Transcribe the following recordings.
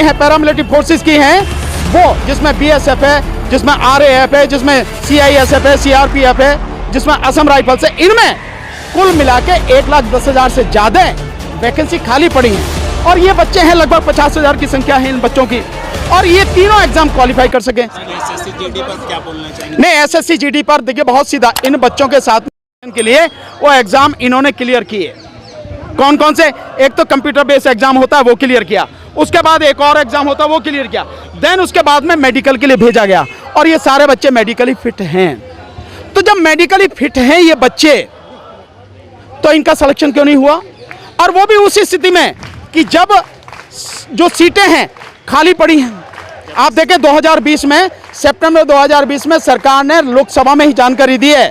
हैं paramilitary forces की हैं, वो जिसमें बीएसएफ है, जिसमें आरएएफ है, जिसमें सीआईएसएफ है, सीआरपीएफ है, जिसमें असम राइफल्स है, इनमें कुल मिला के 1,10,000 से ज़्यादा वैकेंसी खाली पड़ी हैं। और ये बच्चे हैं, लगभग 50,000 की संख्या है इन बच्चों की, और ये तीनों एग्जाम क्वालिफाई कर सकें। एसएससी जीडी पर क्या बोलना चाहिए? नहीं, एसएससी जीडी पर देखिए बहुत सीधा, इन बच्चों के साथ के लिए वो एग्जाम इन्होंने क्लियर किए। कौन कौन से? एक तो कंप्यूटर बेस्ड एग्जाम होता है वो क्लियर किया, उसके बाद एक और एग्जाम होता है वो क्लियर किया, देन उसके बाद में मेडिकल के लिए भेजा गया, और ये सारे बच्चे मेडिकली फिट हैं। तो जब मेडिकली फिट हैं ये बच्चे, तो इनका सिलेक्शन क्यों नहीं हुआ? और वो भी उसी स्थिति में कि जब जो सीटें हैं खाली पड़ी हैं। आप देखें 2020 में, सितंबर 2020 में सरकार ने लोकसभा में ही जानकारी दी है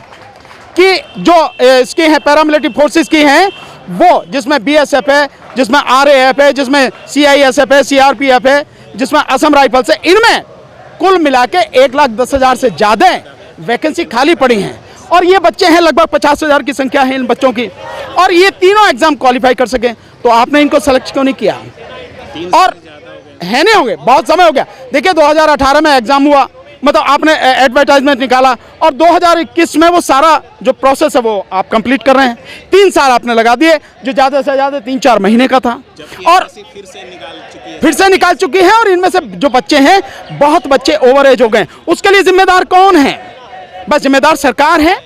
कि जो इसकी हैं पैरामिलिट्री फोर्सेस की हैं, वो जिसमें बीएसएफ है, जिसमें आरएएफ है, जिसमें सीआईएसएफ है, सीआरपीएफ है, जिसमें असम राइफल्स है, इनमें कुल मिला के 1,10,000 से ज़्यादा वैकेंसी खाली पड़ी हैं। और ये बच्चे हैं, लगभग 50,000 की संख्या है इन बच्चों की, और ये तीनों एग्जाम क्वालिफाई कर सकें। तो आपने इनको सेलेक्ट क्यों नहीं किया? और है नहीं, हो गए, बहुत समय हो गया। देखिए 2018 में एग्जाम हुआ, मतलब आपने एडवर्टाइजमेंट निकाला, और 2021 में वो सारा जो प्रोसेस है वो आप कंप्लीट कर रहे हैं। 3 साल आपने लगा दिए, जो ज़्यादा से ज़्यादा 3-4 महीने का था, और फिर से निकाल चुकी है। और इनमें से जो बच्चे हैं, बहुत बच्चे ओवर एज हो गए। उसके लिए जिम्मेदार कौन है? बस जिम्मेदार सरकार है,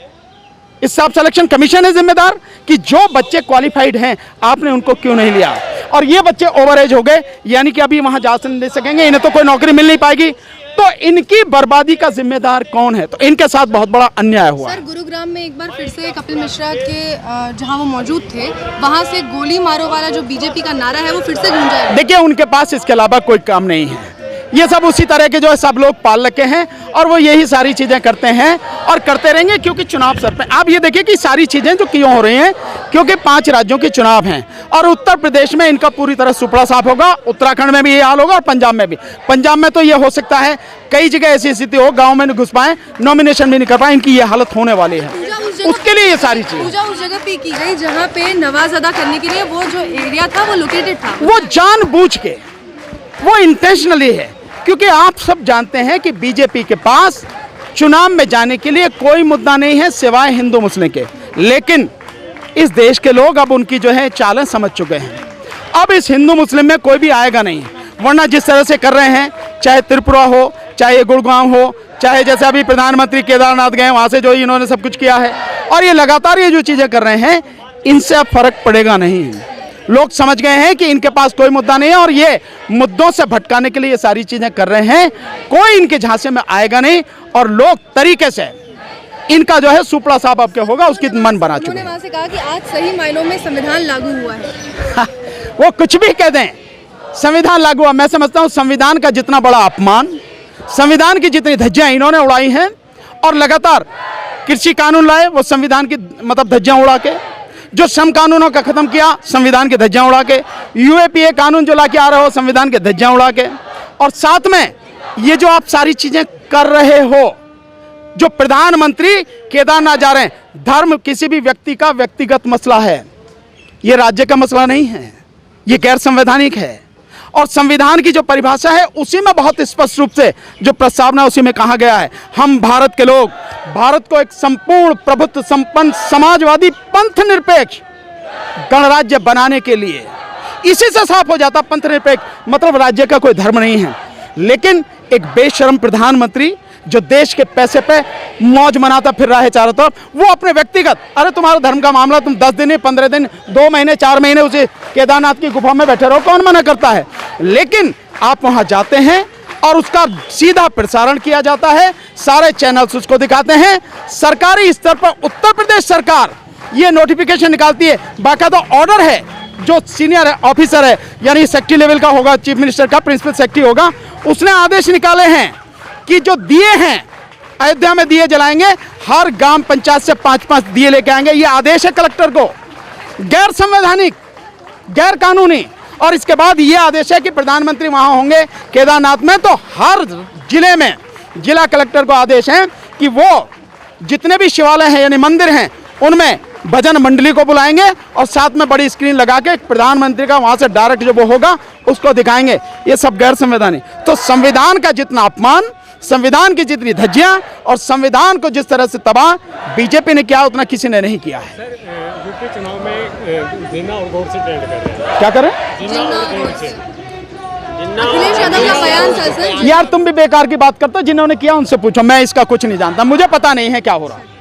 इस सब सिलेक्शन कमीशन है जिम्मेदार कि जो बच्चे क्वालिफाइड हैं आपने उनको क्यों नहीं लिया। और ये बच्चे ओवर एज हो गए, यानी कि अभी वहाँ जा नहीं सकेंगे, इन्हें तो कोई नौकरी मिल नहीं पाएगी। तो इनकी बर्बादी का जिम्मेदार कौन है? तो इनके साथ बहुत बड़ा अन्याय हुआ। सर, गुरुग्राम में एक बार फिर से कपिल मिश्रा के जहां वो मौजूद थे, वहां से गोली मारो वाला जो बीजेपी का नारा है वो फिर से गूंजा है। देखिए उनके पास इसके अलावा कोई काम नहीं है, ये सब उसी तरह के जो है सब लोग पाल रखे हैं, और वो यही सारी चीज़ें करते हैं और करते रहेंगे, क्योंकि चुनाव सर पे। आप ये देखिए कि सारी चीज़ें जो क्यों हो रही हैं, क्योंकि 5 राज्यों के चुनाव हैं, और उत्तर प्रदेश में इनका पूरी तरह सुपड़ा साफ होगा, उत्तराखंड में भी ये हाल होगा, और पंजाब में भी। पंजाब में तो ये हो सकता है कई जगह ऐसी स्थिति हो, गाँव में नहीं घुस पाए, नॉमिनेशन भी नहीं कर पाए, इनकी ये हालत होने वाली है। उसके लिए ये सारी चीज़ पूजा उस जगह पे की गई जहाँ पे नवाज अदा करने के लिए वो जो एरिया था वो लोकेटेड था। वो जानबूझ के, वो इंटेंशनली है, क्योंकि आप सब जानते हैं कि बीजेपी के पास चुनाव में जाने के लिए कोई मुद्दा नहीं है सिवाय हिंदू मुस्लिम के। लेकिन इस देश के लोग अब उनकी जो है चालें समझ चुके हैं। अब इस हिंदू मुस्लिम में कोई भी आएगा नहीं, वरना जिस तरह से कर रहे हैं, चाहे त्रिपुरा हो, चाहे गुड़गांव हो, चाहे जैसे अभी प्रधानमंत्री केदारनाथ गए, वहाँ से जो इन्होंने सब कुछ किया है, और ये लगातार ये जो चीज़ें कर रहे हैं, इनसे अब फर्क पड़ेगा नहीं। लोग समझ गए हैं कि इनके पास कोई मुद्दा नहीं है, और ये मुद्दों से भटकाने के लिए ये सारी चीज़ें कर रहे हैं। कोई इनके झांसे में आएगा नहीं, और लोग तरीके से इनका जो है सुपड़ा साफ अब क्या होगा उसकी मन बना चुके हैं। उन्होंने वहाँ से कहा कि आज सही मायनों में संविधान लागू हुआ है। वो कुछ भी कह दें, संविधान लागू हुआ। मैं समझता हूँ संविधान का जितना बड़ा अपमान, संविधान की जितनी धज्जियाँ इन्होंने उड़ाई हैं, और लगातार कृषि कानून लाए वो संविधान की मतलब धज्जियाँ उड़ा के, जो श्रम कानूनों का खत्म किया संविधान के धज्जियाँ उड़ा के, यूएपीए कानून जो लाके आ रहे हो संविधान के धज्जियाँ उड़ा के, और साथ में ये जो आप सारी चीजें कर रहे हो, जो प्रधानमंत्री केदारनाथ जा रहे हैं, धर्म किसी भी व्यक्ति का व्यक्तिगत मसला है, ये राज्य का मसला नहीं है, ये गैर संवैधानिक है। और संविधान की जो परिभाषा है उसी में बहुत स्पष्ट रूप से जो प्रस्तावना उसी में कहा गया है, हम भारत के लोग भारत को एक संपूर्ण प्रभुत्व संपन्न समाजवादी पंथ निरपेक्ष गणराज्य बनाने के लिए, इसी से साफ हो जाता पंथ निरपेक्ष मतलब राज्य का कोई धर्म नहीं है। लेकिन एक बेशर्म प्रधानमंत्री जो देश के पैसे पे मौज मनाता फिर रहा है चारों तरफ, वो अपने व्यक्तिगत, अरे तुम्हारा धर्म का मामला, तुम 10 दिन 15 दिन 2 महीने 4 महीने उसे केदारनाथ की गुफा में बैठे रहो, कौन मना करता है। लेकिन आप वहां जाते हैं और उसका सीधा प्रसारण किया जाता है, सारे चैनल्स उसको दिखाते हैं। सरकारी स्तर पर उत्तर प्रदेश सरकार ये नोटिफिकेशन निकालती है, बाकायदा ऑर्डर है, जो सीनियर ऑफिसर है यानी सेक्रेटरी लेवल का होगा, चीफ मिनिस्टर का प्रिंसिपल सेक्रेटरी होगा, उसने आदेश निकाले हैं कि जो दिए हैं अयोध्या में दिए जलाएंगे, हर ग्राम पंचायत से 5-5 दिए लेके आएंगे। ये आदेश है कलेक्टर को, गैर संवैधानिक, गैर कानूनी। और इसके बाद ये आदेश है कि प्रधानमंत्री वहां होंगे केदारनाथ में, तो हर जिले में जिला कलेक्टर को आदेश है कि वो जितने भी शिवालय हैं यानी मंदिर हैं उनमें भजन मंडली को बुलाएंगे और साथ में बड़ी स्क्रीन लगा के प्रधानमंत्री का वहां से डायरेक्ट जो वो होगा उसको दिखाएंगे। ये सब गैर संवैधानिक। तो संविधान का जितना अपमान, संविधान की जितनी धज्जियां और संविधान को जिस तरह से तबाह बीजेपी ने किया उतना किसी ने नहीं किया है। यूपी चुनाव में जिन्ना और गौर से ट्रेंड कर रहे हैं। क्या करें अखिलेश यादव का बयान था सर। यार, तुम भी बेकार की बात करते हो। जिन्होंने किया उनसे पूछो, मैं इसका कुछ नहीं जानता, मुझे पता नहीं है क्या हो रहा है।